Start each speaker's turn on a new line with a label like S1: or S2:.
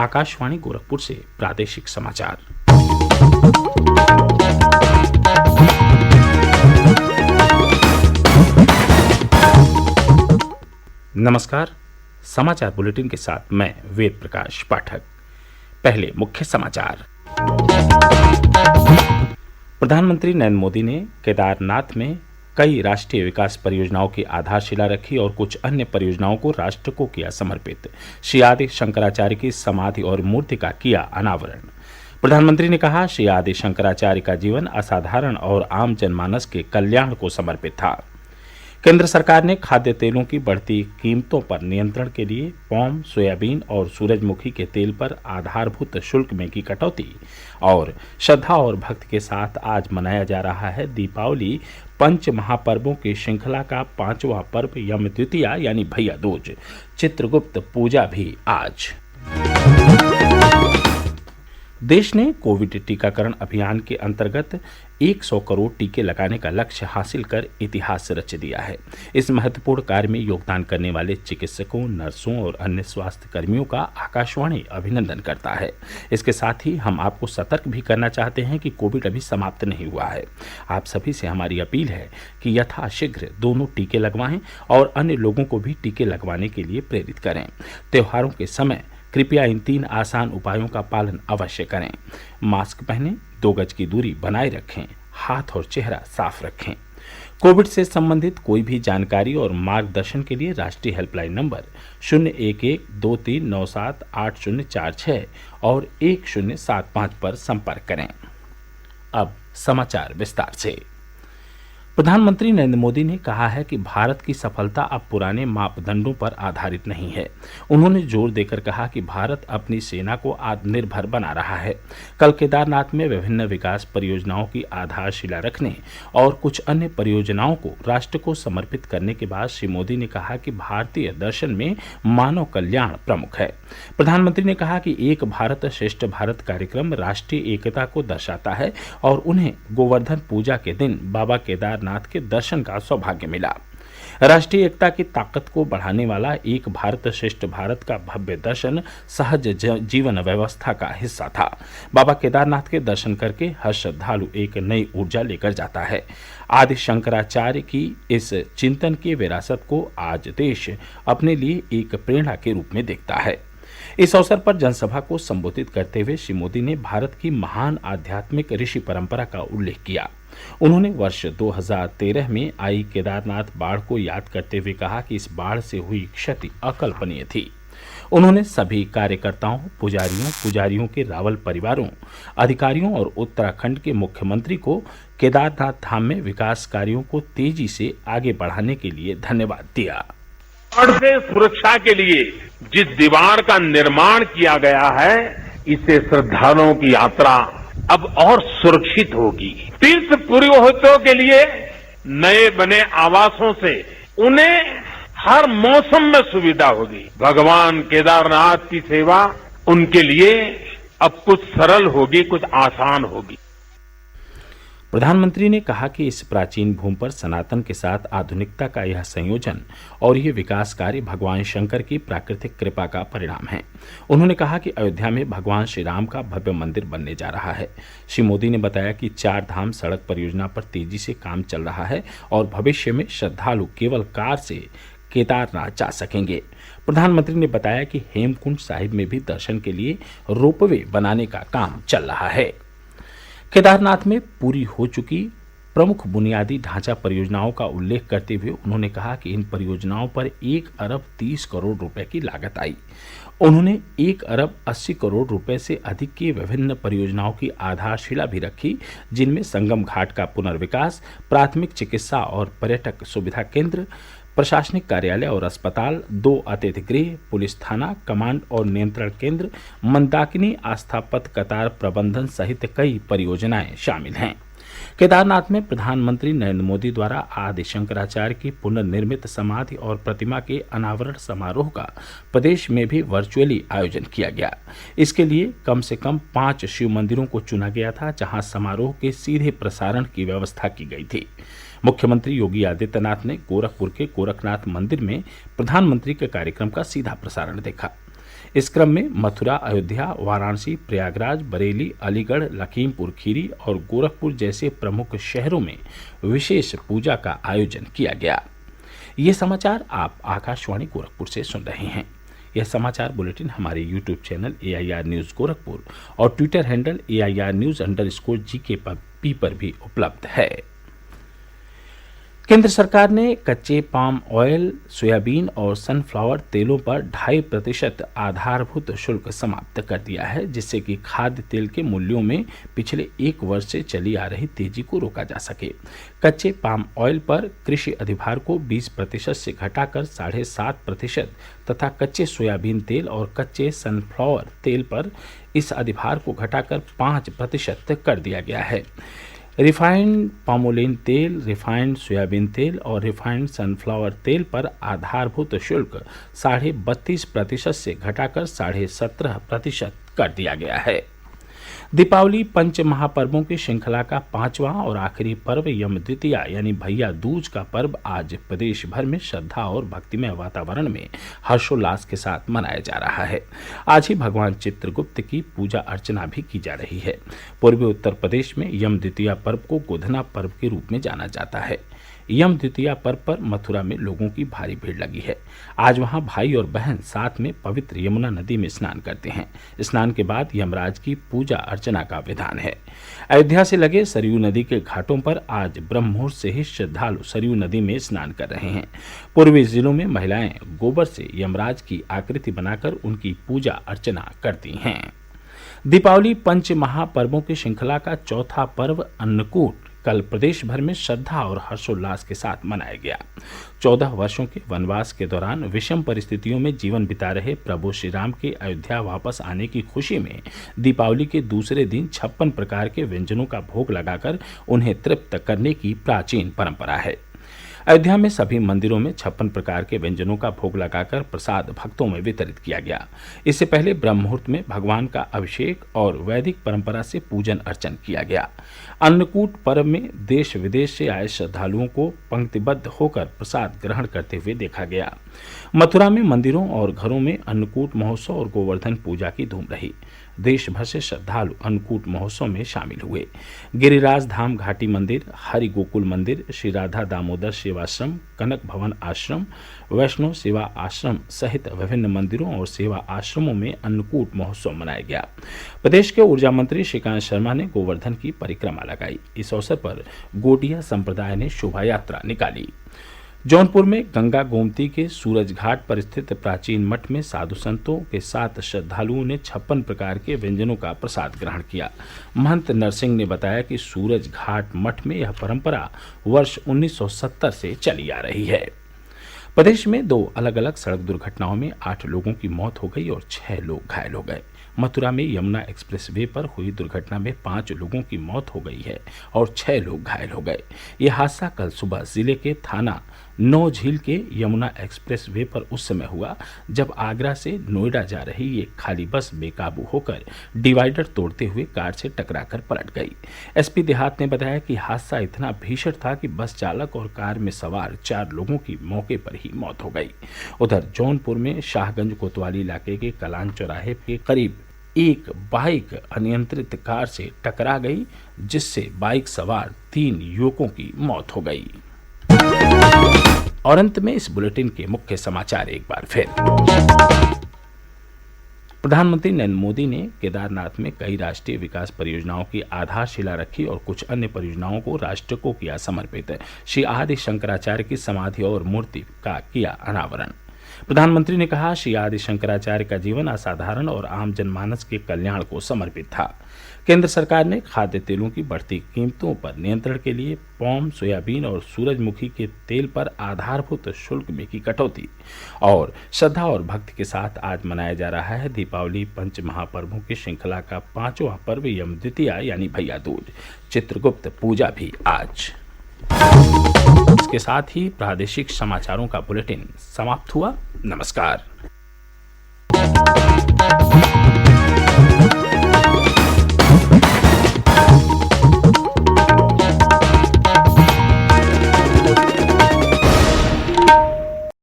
S1: आकाशवाणी गोरखपुर से प्रादेशिक समाचार। नमस्कार। समाचार बुलेटिन के साथ मैं वेद प्रकाश पाठक। पहले मुख्य समाचार। प्रधानमंत्री नरेंद्र मोदी ने केदारनाथ में कई राष्ट्रीय विकास परियोजनाओं की आधारशिला रखी और कुछ अन्य परियोजनाओं को राष्ट्र को किया समर्पित। श्री आदि शंकराचार्य की समाधि और मूर्ति का किया अनावरण। प्रधानमंत्री ने कहा, श्री आदि शंकराचार्य का जीवन असाधारण और आम जनमानस के कल्याण को समर्पित था। केंद्र सरकार ने खाद्य तेलों की बढ़ती कीमतों पर नियंत्रण के लिए पाम, सोयाबीन और सूरजमुखी के तेल पर आधारभूत शुल्क में की कटौती और श्रद्धा और भक्ति के साथ आज मनाया जा रहा है दीपावली पंच महापर्वों की श्रृंखला का 5वां पर्व यम द्वितीया यानी भैया दूज। चित्रगुप्त पूजा भी आज। देश ने कोविड टीकाकरण अभियान के अंतर्गत 100 करोड़ टीके लगाने का लक्ष्य हासिल कर इतिहास रच दिया है। इस महत्वपूर्ण कार्य में योगदान करने वाले चिकित्सकों, नर्सों और अन्य स्वास्थ्य कर्मियों का आकाशवाणी अभिनंदन करता है। इसके साथ ही हम आपको सतर्क भी करना चाहते हैं कि कोविड अभी समाप्त नहीं हुआ है। आप सभी से हमारी अपील है कि यथाशीघ्र दोनों टीके लगवाएं और अन्य लोगों को भी टीके लगवाने के लिए प्रेरित करें। त्योहारों के समय कृपया इन 3 आसान उपायों का पालन अवश्य करें। मास्क पहनें, 2 गज की दूरी बनाए रखें, हाथ और चेहरा साफ रखें। कोविड से संबंधित कोई भी जानकारी और मार्गदर्शन के लिए राष्ट्रीय हेल्पलाइन नंबर 011-2397-8046 और 1075 पर संपर्क करें। अब समाचार विस्तार से। प्रधानमंत्री नरेंद्र मोदी ने कहा है कि भारत की सफलता अब पुराने मापदंडों पर आधारित नहीं है। उन्होंने जोर देकर कहा कि भारत अपनी सेना को आत्मनिर्भर बना रहा है। कल केदारनाथ में विभिन्न विकास परियोजनाओं की आधारशिला रखने और कुछ अन्य परियोजनाओं को राष्ट्र को समर्पित करने के बाद श्री मोदी ने कहा कि भारतीय दर्शन में मानव कल्याण प्रमुख है। प्रधानमंत्री ने कहा कि एक भारत श्रेष्ठ भारत कार्यक्रम राष्ट्रीय एकता को दर्शाता है और उन्हें गोवर्धन पूजा के दिन बाबा केदारनाथ के दर्शन का सौभाग्य मिला। राष्ट्रीय एकता की ताकत को बढ़ाने वाला एक भारत श्रेष्ठ भारत का भव्य दर्शन सहज जीवन व्यवस्था का हिस्सा था। बाबा केदारनाथ के दर्शन करके हर श्रद्धालु एक नई ऊर्जा लेकर जाता है। आदि शंकराचार्य की इस चिंतन की विरासत को आज देश अपने लिए एक प्रेरणा के रूप में देखता है। इस अवसर पर जनसभा को संबोधित करते हुए श्री मोदी ने भारत की महान आध्यात्मिक ऋषि परंपरा का उल्लेख किया। उन्होंने वर्ष 2013 में आई केदारनाथ बाढ़ को याद करते हुए कहा कि इस बाढ़ से हुई क्षति अकल्पनीय थी। उन्होंने सभी कार्यकर्ताओं, पुजारियों के रावल परिवारों, अधिकारियों और उत्तराखंड के मुख्यमंत्री को केदारनाथ धाम में विकास कार्यों को तेजी से आगे बढ़ाने के लिए धन्यवाद दिया।
S2: बाढ़ से सुरक्षा के लिए जिस दीवार का निर्माण किया गया है, इससे श्रद्धालुओं की यात्रा अब और सुरक्षित होगी। तीर्थ पुरोहितों के लिए नए बने आवासों से उन्हें हर मौसम में सुविधा होगी। भगवान केदारनाथ की सेवा उनके लिए अब कुछ सरल होगी, कुछ आसान होगी।
S1: प्रधानमंत्री ने कहा कि इस प्राचीन भूमि पर सनातन के साथ आधुनिकता का यह संयोजन और ये विकास कार्य भगवान शंकर की प्राकृतिक कृपा का परिणाम है। उन्होंने कहा कि अयोध्या में भगवान श्री राम का भव्य मंदिर बनने जा रहा है। श्री मोदी ने बताया कि 4 धाम सड़क परियोजना पर तेजी से काम चल रहा है और भविष्य में श्रद्धालु केवल कार से केदारनाथ जा सकेंगे। प्रधानमंत्री ने बताया कि हेमकुंड साहिब में भी दर्शन के लिए रोपवे बनाने का काम चल रहा है। केदारनाथ में पूरी हो चुकी प्रमुख बुनियादी ढांचा परियोजनाओं का उल्लेख करते हुए उन्होंने कहा कि इन परियोजनाओं पर 1 अरब 30 करोड़ रुपए की लागत आई। उन्होंने 1 अरब 80 करोड़ रुपए से अधिक की विभिन्न परियोजनाओं की आधारशिला भी रखी, जिनमें संगम घाट का पुनर्विकास, प्राथमिक चिकित्सा और पर्यटक सुविधा केंद्र, प्रशासनिक कार्यालय और अस्पताल, 2 अतिथि गृह, पुलिस थाना, कमांड और नियंत्रण केंद्र, मंदाकिनी आस्था पथ कतार प्रबंधन सहित कई परियोजनाएं शामिल हैं। केदारनाथ में प्रधानमंत्री नरेंद्र मोदी द्वारा आदि शंकराचार्य की पुनर्निर्मित समाधि और प्रतिमा के अनावरण समारोह का प्रदेश में भी वर्चुअली आयोजन किया गया। इसके लिए कम से कम 5 शिव मंदिरों को चुना गया था, जहां समारोह के सीधे प्रसारण की व्यवस्था की गई थी। मुख्यमंत्री योगी आदित्यनाथ ने गोरखपुर के गोरखनाथ मंदिर में प्रधानमंत्री के कार्यक्रम का सीधा प्रसारण देखा। इस क्रम में मथुरा, अयोध्या, वाराणसी, प्रयागराज, बरेली, अलीगढ़, लखीमपुर खीरी और गोरखपुर जैसे प्रमुख शहरों में विशेष पूजा का आयोजन किया गया। ये समाचार आप आकाशवाणी गोरखपुर से सुन रहे हैं। यह समाचार बुलेटिन हमारे YouTube channel AIR news Gorakhpur और ट्विटर हैंडल AIR न्यूज़_GK पर भी उपलब्ध है। केंद्र सरकार ने कच्चे पाम ऑयल, सोयाबीन और सनफ्लावर तेलों पर 2.5% आधारभूत शुल्क समाप्त कर दिया है, जिससे कि खाद्य तेल के मूल्यों में पिछले 1 वर्ष से चली आ रही तेजी को रोका जा सके। कच्चे पाम ऑयल पर कृषि अधिभार को 20% से घटाकर 7.5% तथा कच्चे सोयाबीन तेल और कच्चे सनफ्लावर तेल पर इस अधिभार को घटाकर 5% कर दिया गया है। रिफाइंड पामोलिन तेल, रिफाइंड सोयाबीन तेल और रिफाइंड सनफ्लावर तेल पर आधारभूत शुल्क 32.5% से घटाकर 17.5% कर दिया गया है। दीपावली पंच महापर्वों की श्रृंखला का 5वां और आखिरी पर्व यम द्वितीया यानी भैया दूज का पर्व आज प्रदेश भर में श्रद्धा और भक्तिमय वातावरण में हर्षोल्लास के साथ मनाया जा रहा है। आज ही भगवान चित्रगुप्त की पूजा अर्चना भी की जा रही है। पूर्वी उत्तर प्रदेश में यम द्वितीया पर्व को गोधना पर्व के रूप में जाना जाता है। यम द्वितीया पर्व पर मथुरा में लोगों की भारी भीड़ लगी है। आज वहां भाई और बहन साथ में पवित्र यमुना नदी में स्नान करते हैं। स्नान के बाद यमराज की पूजा अर्चना का विधान है। अयोध्या से लगे सरयू नदी के घाटों पर आज ब्रह्म मुहूर्त से ही श्रद्धालु सरयू नदी में स्नान कर रहे हैं। पूर्वी जिलों में महिलाएं गोबर से यमराज की आकृति बनाकर उनकी पूजा अर्चना करती हैं। दीपावली पंच महापर्वों की श्रृंखला का चौथा पर्व अन्नकूट कल प्रदेश भर में श्रद्धा और हर्षोल्लास के साथ मनाया गया। 14 वर्षों के वनवास के दौरान विषम परिस्थितियों में जीवन बिता रहे प्रभु श्री राम के अयोध्या वापस आने की खुशी में दीपावली के दूसरे दिन 56 प्रकार के व्यंजनों का भोग लगाकर उन्हें तृप्त करने की प्राचीन परंपरा है। अयोध्या में सभी मंदिरों में 56 प्रकार के व्यंजनों का भोग लगाकर प्रसाद भक्तों में वितरित किया गया। इससे पहले ब्रह्म मुहूर्त में भगवान का अभिषेक और वैदिक परंपरा से पूजन अर्चन किया गया। अन्नकूट पर्व में देश विदेश से आए श्रद्धालुओं को पंक्तिबद्ध होकर प्रसाद ग्रहण करते हुए देखा गया। मथुरा में मंदिरों और घरों में अन्नकूट महोत्सव और गोवर्धन पूजा की धूम रही। देश भर से श्रद्धालु अन्नकूट महोत्सव में शामिल हुए। गिरिराज धाम घाटी मंदिर, हरि गोकुल मंदिर, श्री राधा दामोदर सेवाश्रम, कनक भवन आश्रम, वैष्णव सेवा आश्रम सहित विभिन्न मंदिरों और सेवा आश्रमों में अन्नकूट महोत्सव मनाया गया। प्रदेश के ऊर्जा मंत्री श्रीकांत शर्मा ने गोवर्धन की परिक्रमा लगाई। इस अवसर पर गोटिया संप्रदाय ने शोभा यात्रा निकाली। जौनपुर में गंगा गोमती के सूरज घाट पर स्थित प्राचीन मठ में साधु संतों के साथ श्रद्धालुओं ने 56 प्रकार के व्यंजनों का प्रसाद ग्रहण किया। महंत नरसिंह ने बताया कि सूरज घाट मठ में यह परंपरा वर्ष 1970 से चली आ रही है। प्रदेश में 2 अलग अलग सड़क दुर्घटनाओं में 8 लोगों की मौत हो गई और 6 लोग घायल हो गए। मथुरा में यमुना एक्सप्रेस वे पर हुई दुर्घटना में 5 लोगों की मौत हो गई है और 6 लोग घायल हो गए। यह हादसा कल सुबह जिले के थाना नौ झील के यमुना एक्सप्रेस वे पर उस समय हुआ जब आगरा से नोएडा जा रही एक खाली बस बेकाबू होकर डिवाइडर तोड़ते हुए कार से टकराकर पलट गई। एसपी देहात ने बताया कि हादसा इतना भीषण था कि बस चालक और कार में सवार 4 लोगों की मौके पर ही मौत हो गई। उधर जौनपुर में शाहगंज कोतवाली इलाके के कलान चौराहे के करीब एक बाइक अनियंत्रित कार से टकरा गई, जिससे बाइक सवार 3 युवकों की मौत हो गई। और अंत में इस बुलेटिन के मुख्य समाचार एक बार फिर। प्रधानमंत्री नरेंद्र मोदी ने केदारनाथ में कई राष्ट्रीय विकास परियोजनाओं की आधारशिला रखी और कुछ अन्य परियोजनाओं को राष्ट्र को किया समर्पित। श्री आदि शंकराचार्य की समाधि और मूर्ति का किया अनावरण। प्रधानमंत्री ने कहा, श्री आदि शंकराचार्य का जीवन असाधारण और आम जनमानस के कल्याण को समर्पित था। केंद्र सरकार ने खाद्य तेलों की बढ़ती कीमतों पर नियंत्रण के लिए पाम, सोयाबीन और सूरजमुखी के तेल पर आधारभूत शुल्क में की कटौती। और श्रद्धा और भक्ति के साथ आज मनाया जा रहा है दीपावली पंच महापर्वों की श्रृंखला का 5वां पर्व यम द्वितीया यानी भैया दूज। चित्रगुप्त पूजा भी आज। इसके साथ ही प्रादेशिक समाचारों का बुलेटिन समाप्त हुआ। नमस्कार।